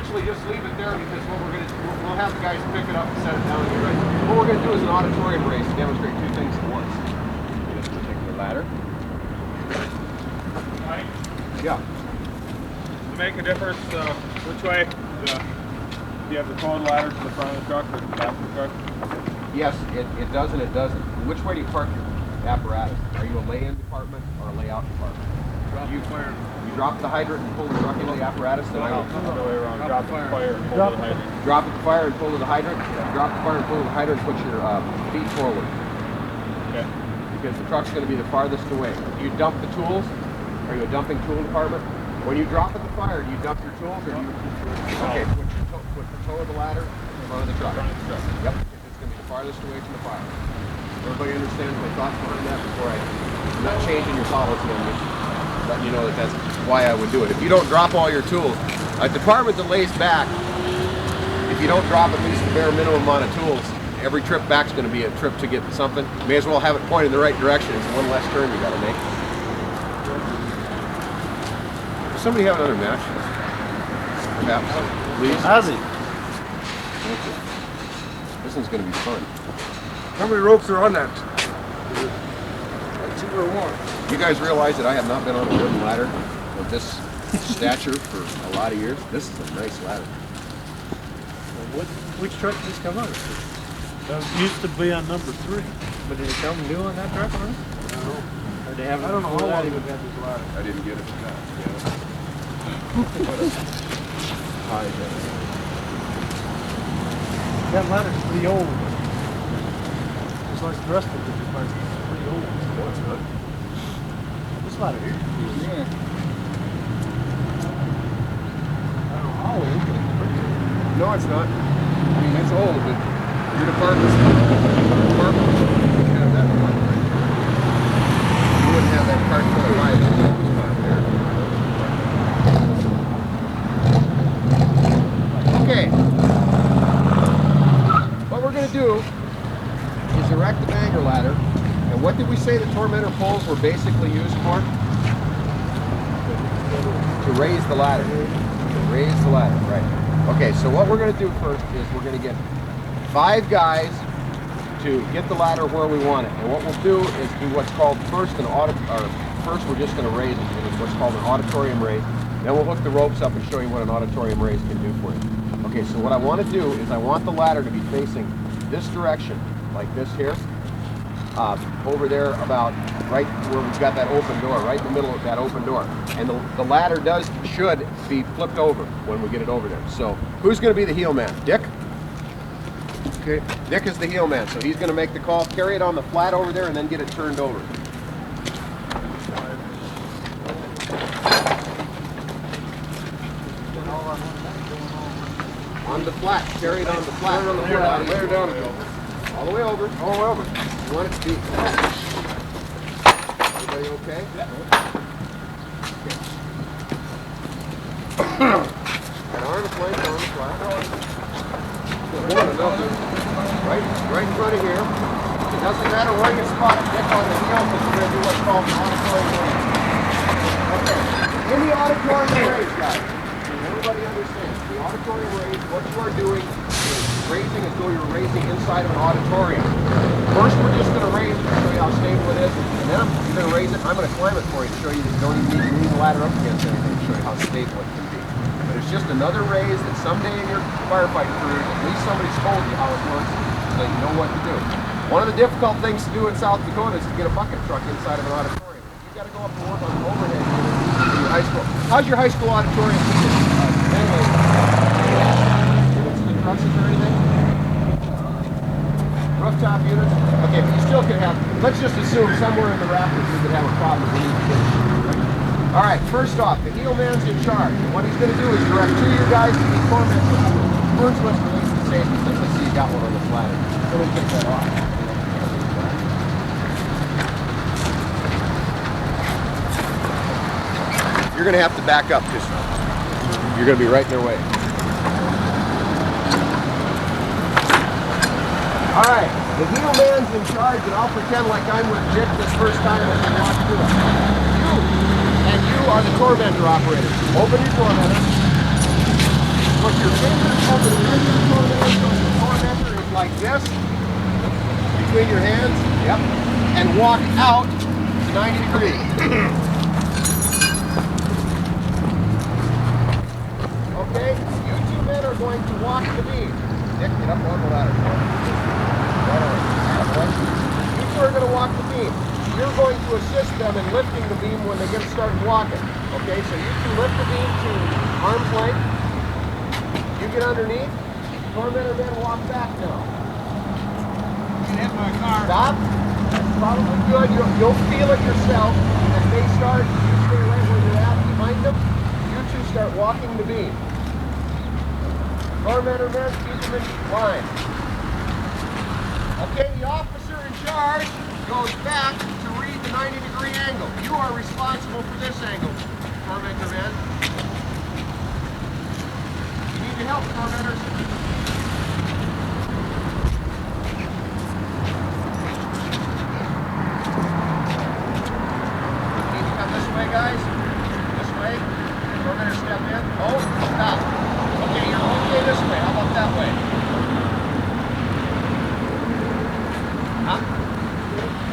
actually just leave it there because what we're going to do, we'll have the guys pick it up and set it down here. Right. What we're going to do is an auditorium race to demonstrate two things at once. This particular ladder. Mike? Yeah. Does it make a difference which way? Do you have the towed ladder to the front of the truck or to the back of the truck? Yes, it does and it doesn't. Which way do you park your apparatus? Are you a lay-in department or a layout department? You drop the hydrant and pull the truck into the apparatus, then I will the other way around. Drop the fire and pull to the hydrant. drop the fire and pull to the hydrant. Drop the fire and pull to the hydrant and put your feet forward. Okay. Because the truck's going to be the farthest away. Do you dump the tools? Are you a dumping tool department? When you drop at the fire, do you dump your tools or do you... Okay, put the toe of the ladder in front of the truck. Yep, it's going to be the farthest away from the fire. Everybody understands my thoughts behind that before I'm not changing your policy on this. Letting you know that that's why I would do it. If you don't drop all your tools, a department that lays back, if you don't drop at least the bare minimum amount of tools, every trip back's going to be a trip to get something. You may as well have it pointed in the right direction. It's one less turn you got to make. Does somebody have another match? Perhaps, please. Ozzy. This one's going to be fun. How many ropes are on that? 2 or 1. You guys realize that I have not been on a wooden ladder of this stature for a lot of years? This is a nice ladder. Which truck did this come out of? That used to be on number 3. But did it come new on that truck or no? Or they have? I don't know how long we've had this ladder. I didn't get it for that. That ladder's pretty old. It's like the rest of it, it's pretty old. No, it's not. This ladder here? Yeah. I don't know how old, but it's pretty old. No, it's not. I mean, it's old, but your department's wouldn't have that one, right? You wouldn't have that cart full of lives that was not there. Okay. What we're going to do is erect the banger ladder. And what did we say the tormentor poles were basically used for? To raise the ladder. To raise the ladder, right. Okay, so what we're going to do first is we're going to get 5 guys to get the ladder where we want it. And what we'll do is do what's called first we're just going to raise it. It's what's called an auditorium raise. Then we'll hook the ropes up and show you what an auditorium raise can do for you. Okay, so what I want to do is I want the ladder to be facing this direction, like this here. Over there about right where we've got that open door, right in the middle of that open door. And the ladder should be flipped over when we get it over there. So who's going to be the heel man? Dick? Okay. Dick is the heel man, so he's going to make the call, carry it on the flat over there, and then get it turned over. On the flat, carry it on the flat. Lay her down. All the way over. All the way over. You want it to be. Everybody okay? Yeah. Okay. That arm is placed on the flat. Right in front of here. It doesn't matter where you spot it. Dick on the heel because we're going to do what's called an auditorium raise. Okay. In the auditorium raise, guys. Everybody understands. The auditorium raise, what you are doing is raising as though you're raising inside of an auditorium. First, we're just going to raise it to show you how stable it is, and then you're going to raise it. I'm going to climb it for you to show you that you don't even need to lean the ladder up against anything to show you how stable it can be. But it's just another raise that someday in your firefighting career, at least somebody's told you how it works so that you know what to do. One of the difficult things to do in South Dakota is to get a bucket truck inside of an auditorium. You've got to go up and work on the overhead unit in your high school. How's your high school auditorium? Trusses or anything? Rooftop units? Okay, but you still could have, let's just assume somewhere in the rafters you could have a problem we need to fix. Right? Alright, first off, the heel man's in charge. And what he's going to do is direct 2 of your guys to be tormentors. First, let's release the safety. Let's see you got one on the ladder. So we take that off. You're going to have to back up because you're going to be right in their way. Alright, the heel man's in charge, and I'll pretend like I'm with Dick this first time as we walk through it. You are the tormentor operator. Open your tormentor. Push your fingers over the edge of the tormentor so the tormentor is like this, between your hands, yep, and walk out to 90 degrees. Okay, you two men are going to walk the beam. Nick, get up on the ladder. You two are going to walk the beam. You're going to assist them in lifting the beam when they get started walking. Okay, so you two lift the beam to arm's length. You get underneath. Tormentor men walk back now. You can hit my car. Stop. That's probably good. You'll feel it yourself. As they start, you stay right where you're at behind them. You two start walking the beam. Tormentor men, keep them in line. Okay, the officer in charge goes back to read the 90-degree angle. You are responsible for this angle, tormentor men. You need to help, tormentors. You need to come this way, guys. This way. Tormentors step in. Oh, stop. Okay, you're okay this way. How about that way? Huh?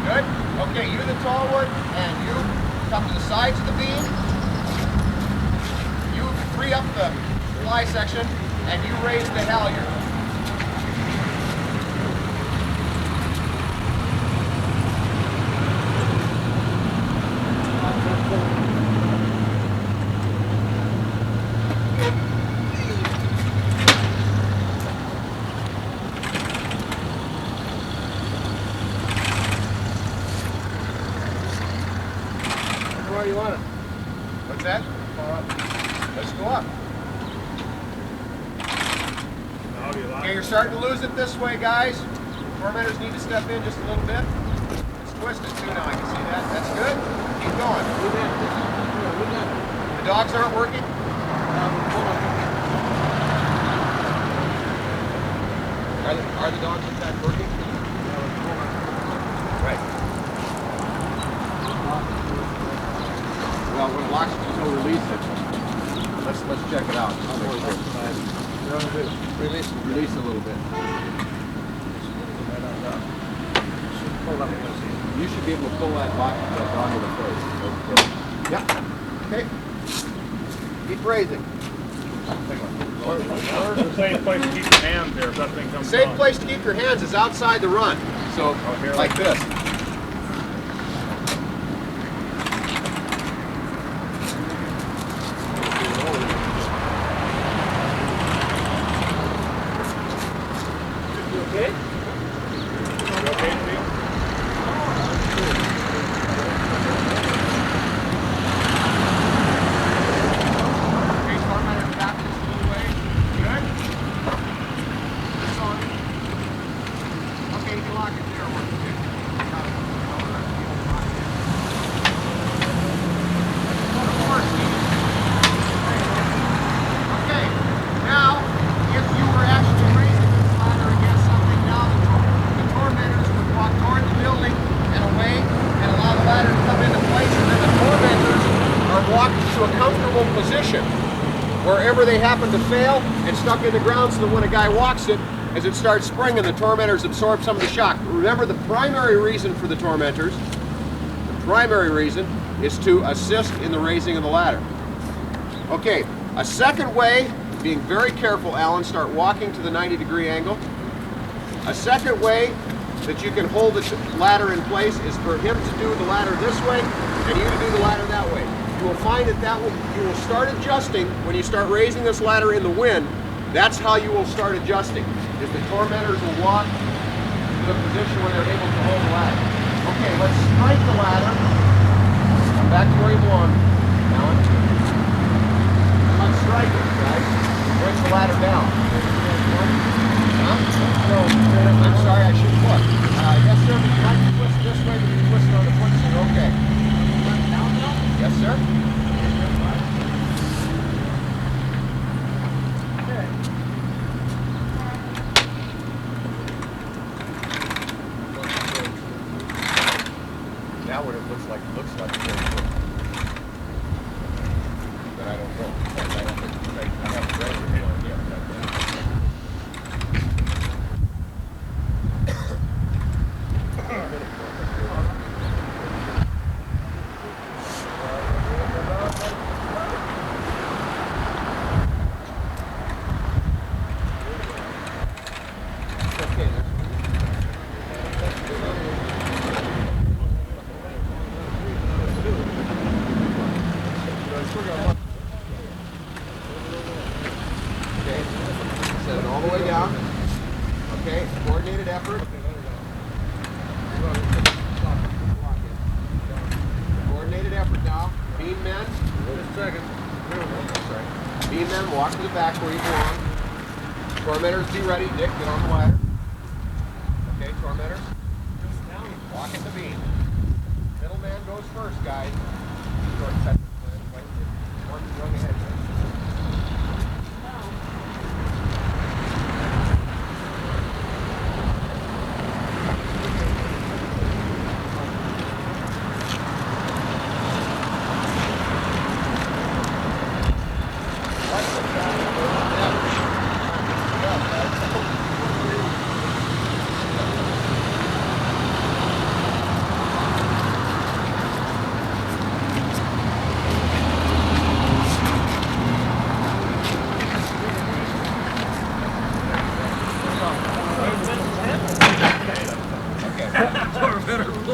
Good? Okay, you the tall one, and you come to the sides of the beam. You free up the fly section, and you raise the halyard. Where you want it? What's that? Let's go up. Okay, you're starting to lose it this way, guys. Tormentors need to step in just a little bit. It's twisted too now, I can see that. That's good. Keep going. The dogs aren't working? Are the dogs in fact working? Right. Well, when it locks, you'll release it. Let's check it out. I'll make sure. Release a little bit. You should be able to pull that dog into the face. Okay. Yeah. Okay. Keep raising. Where's the safe place to keep your hands there if that thing comes The safe down? place to keep your hands is outside the run. So, here, like this. Wherever they happen to fail, it's stuck in the ground so that when a guy walks it, as it starts springing, the tormentors absorb some of the shock. Remember, the primary reason for the tormentors, is to assist in the raising of the ladder. Okay, a second way, being very careful, Alan, start walking to the 90-degree angle. A second way that you can hold the ladder in place is for him to do the ladder this way and you to do the ladder that way. You will find that you will start adjusting when you start raising this ladder in the wind. That's how you will start adjusting, is the tormentors will walk to the position where they're able to hold the ladder. Okay, let's strike the ladder. Come back to where you belong, Alan. Let's strike it, guys. Bring the ladder down. Huh? No, I'm sorry, I should look. Yes, sir, but you have to twist this way, but you twist it on the foot, so you're okay. Yes, sir. Now what it looks like all the way down. Okay, coordinated effort. Coordinated effort now. Beam men. Just a second. Beam men, walk to the back where you belong. Tormentors, be ready. Dick, get on the ladder. Okay, tormentors. Walk at the beam. Middle man goes first, guys. One rung ahead.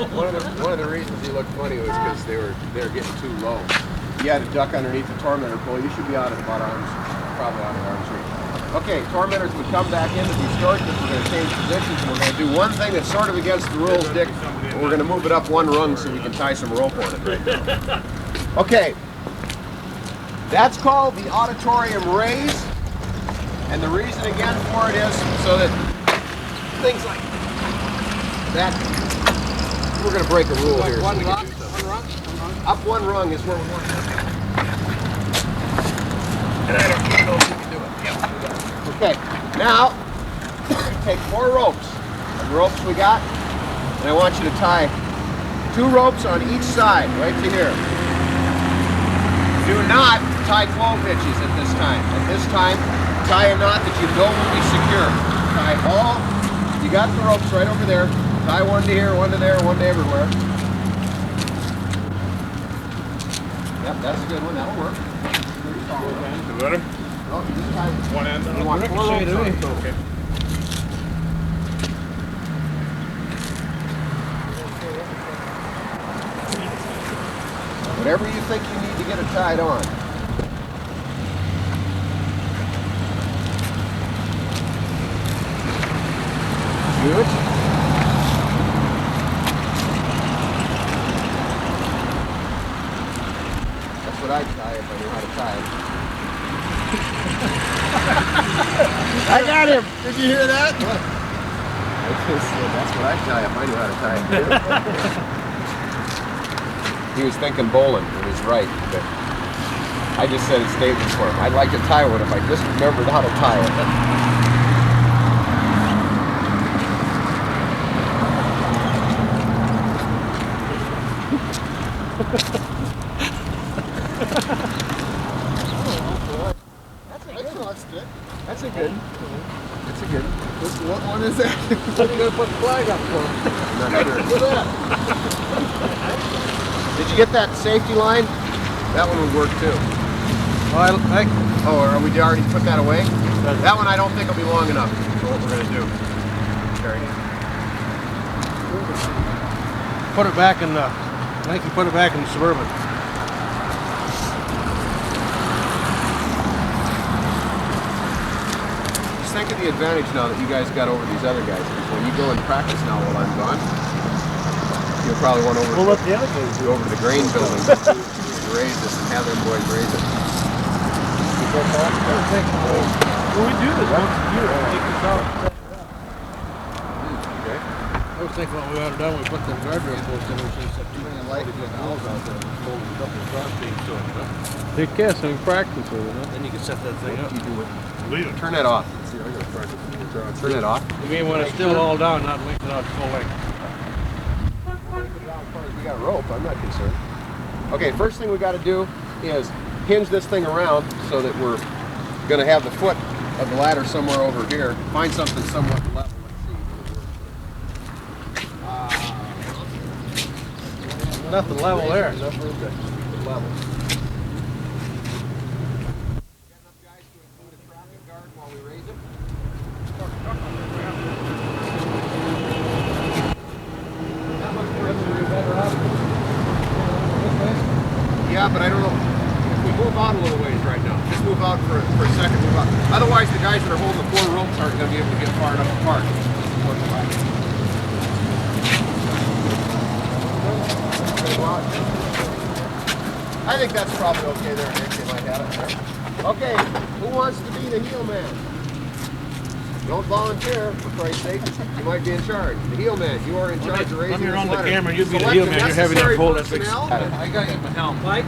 One of the reasons he looked funny was because they were getting too low. You had to duck underneath the tormentor pole. You should be out at about arms, probably out of arm's reach. Okay, tormentors would come back into these storage. We're going to change positions. We're going to do one thing that's sort of against the rules, Dick. But we're going to move it up one rung so we can tie some rope on it right now. Okay, that's called the auditorium raise. And the reason again for it is so that things like that. We're going to break a rule here. One so rung? One rung? Up one rung is where we want to go. And I don't know if we can do it. Yep. Okay, now take 4 ropes. The ropes we got, and I want you to tie 2 ropes on each side, right to here. Do not tie 12 hitches at this time. At this time, tie a knot that you know will be secure. Tie all, you got the ropes right over there. Tie one to here, one to there, one to everywhere. Yep, that's a good one. That'll work. The better? Oh, this time, One end. you want 4 ropes on it. Okay. Whatever you think you need to get it tied on. Good. That's what I'd tie if I knew how to tie it. I got him! Did you hear that? That's what I'd tie if I knew how to tie it. He was thinking bowling, and he's right. But I just said a statement for him. I'd like to tie one if I just remembered how to tie it. That's a good. That's a good. What one is that? You're going to put the flag up for him. Not sure. Look at that. Did you get that safety line? That one would work too. Oh, are we already put that away? That one I don't think will be long enough for what we're going to do. Carry it. Put it back in the, I think you put it back in the Suburban. Just think of the advantage now that you guys got over these other guys. Because when you go and practice now while I'm gone, you'll probably want over, We'll let the other guys do over to the grain building. Raise this and have them boys raise it. Well, we do this once a year. Take this out. Okay. I was thinking what we ought to do, we put them guardrail posts in there since September. They can't, so we practice with it, huh? Then you can set that thing up. You do it. Turn that off. Turn it off. You mean when it's still all down, not length it out full length? We got rope, I'm not concerned. Okay, first thing we got to do is hinge this thing around so that we're going to have the foot of the ladder somewhere over here. Find something somewhat level. Let's see. Nothing level there. Enough room to level. Yeah, but I don't know. If we move out a little ways right now, just move out up for a second, move up. Otherwise, the guys that are holding the 4 ropes aren't going to be able to get far enough apart. I think that's probably okay there, Nick. They might have it there. Okay, who wants to be the heel man? Don't volunteer, for Christ's sake. You might be in charge. The heel man, you are in charge of raising this ladder. Let me run the camera, you be the Select heel man. You're having necessary to hold that big. personnel. I got you, but now, Mike.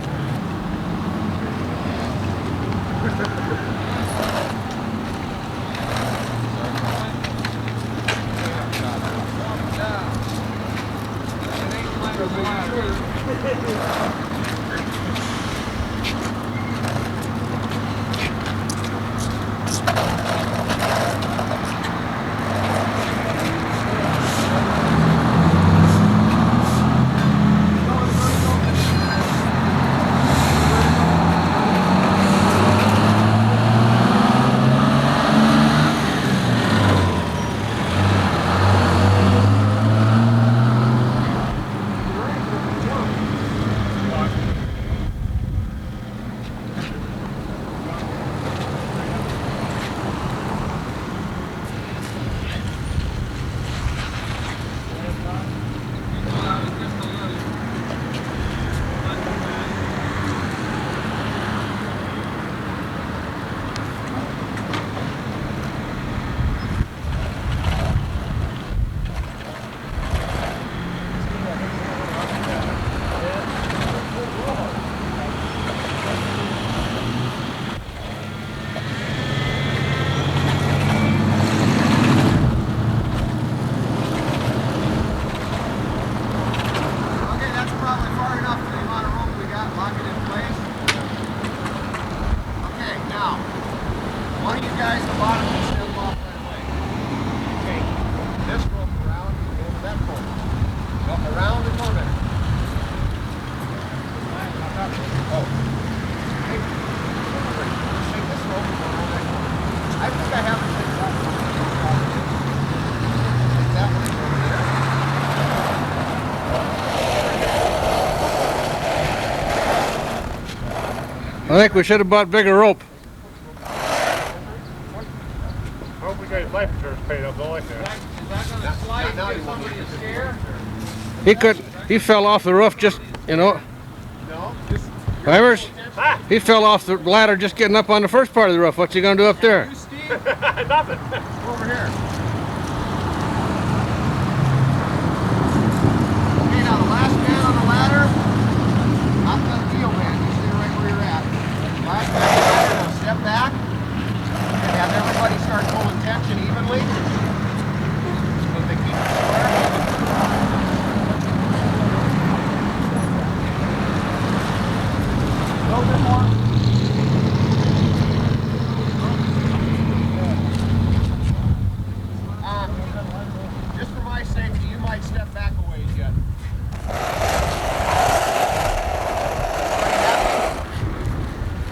I think we should have bought bigger rope. I hope we got his life insurance paid up, though, like that. Is that going to slide and give somebody a scare? He fell off the roof just, you know. No, just... Ivers, he fell off the ladder just getting up on the first part of the roof. What's he going to do up there? You, Steve? Nothing. Over here. Okay, now the last man on the ladder, not the heel man, you stay right where you're at. Last man on the ladder will step back and have everybody start pulling tension evenly so they keep it square. A little bit more. Just for my safety, you might step back a ways yet.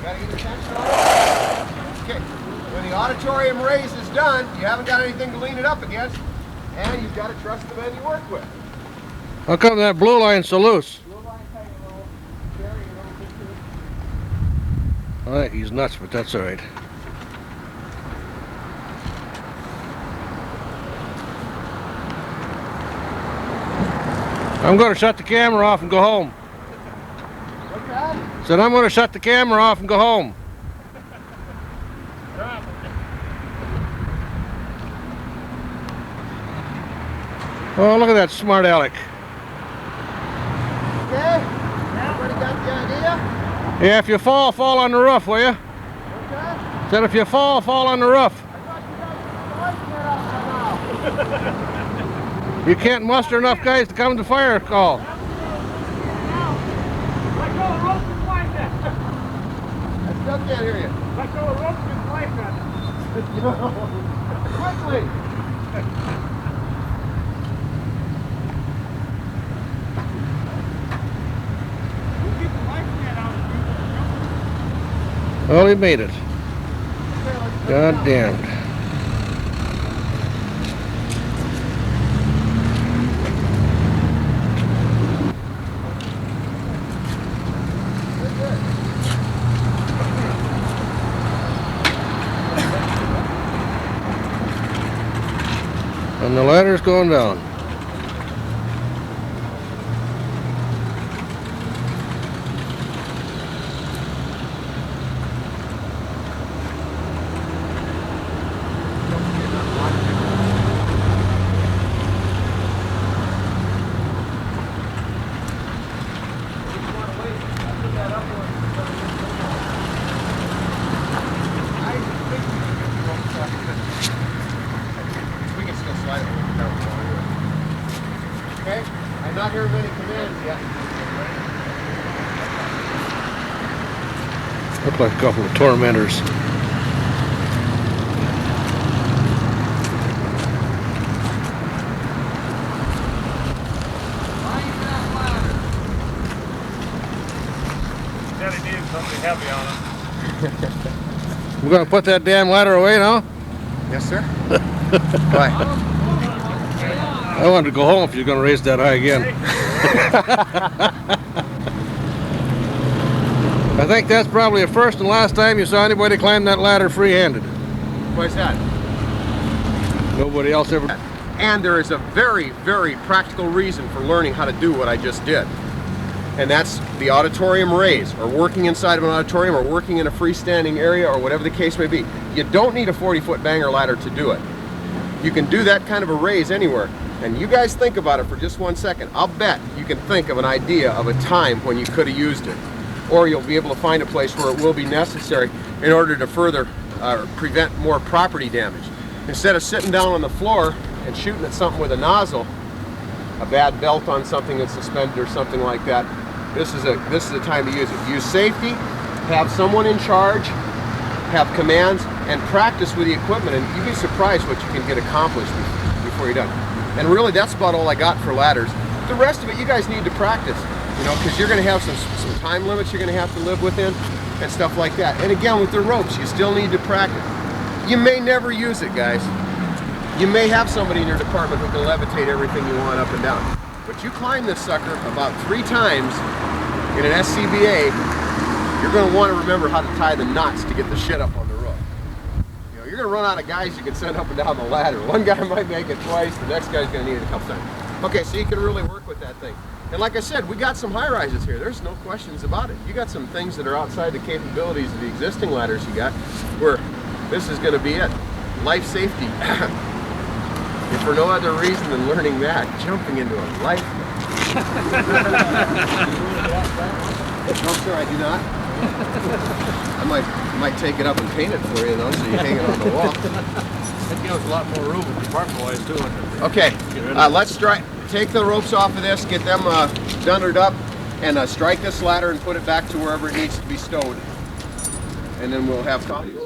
Got any tension on it? Okay. When the auditorium raise is done, you haven't got anything to lean it up against, and you've got to trust the men you work with. How come that blue line's so loose? I think he's nuts, but that's all right. I'm going to shut the camera off and go home. What's that? Said I'm going to shut the camera off and go home. Oh, look at that smart aleck. Okay. Everybody got the idea? Yeah, if you fall, fall on the roof, will you? Okay. Said if you fall, fall on the roof. I thought you guys put the lights out now. You can't muster enough guys to come to fire call. Let go of the rope and fly that. I still can't hear you. Let go of the rope and fly that. Quickly. Well, he made it. God damned. And the ladder's going down. We can still slide it. Okay, I'm not hearing many commands yet. Look like a couple of tormentors. Said he needed something heavy on him. We're gonna put that damn ladder away now? Yes, sir. Why? I wanted to go home if you're gonna raise that high again. I think that's probably the first and last time you saw anybody climb that ladder free-handed. Why's that? Nobody else ever. And there is a very, very practical reason for learning how to do what I just did. And that's the auditorium raise, or working inside of an auditorium, or working in a freestanding area, or whatever the case may be. You don't need a 40-foot banger ladder to do it. You can do that kind of a raise anywhere. And you guys think about it for just 1 second. I'll bet you can think of an idea of a time when you could have used it. Or you'll be able to find a place where it will be necessary in order to further prevent more property damage. Instead of sitting down on the floor and shooting at something with a nozzle, a bad belt on something that's suspended or something like that, this is a time to use it. Use safety, have someone in charge, have commands, and practice with the equipment, and you'd be surprised what you can get accomplished before you're done. And really, that's about all I got for ladders. The rest of it, you guys need to practice, you know, because you're going to have some time limits you're going to have to live within and stuff like that. And again, with the ropes, you still need to practice. You may never use it, guys. You may have somebody in your department who can levitate everything you want up and down. But you climb this sucker about 3 times in an SCBA, you're going to want to remember how to tie the knots to get the shit up on the roof. You know, you're going to run out of guys you can send up and down the ladder. One guy might make it twice, the next guy's going to need it a couple times. Okay, so you can really work with that thing. And like I said, we got some high rises here. There's no questions about it. You got some things that are outside the capabilities of the existing ladders you got, where this is going to be it. Life safety. If for no other reason than learning that, jumping into a life. No, sir, I do not. I might take it up and paint it for you, though, so you hang it on the wall. That gives a lot more room department-wise too. Okay, let's take the ropes off of this, get them gunnered up, and strike this ladder and put it back to wherever it needs to be stowed. And then we'll have coffee.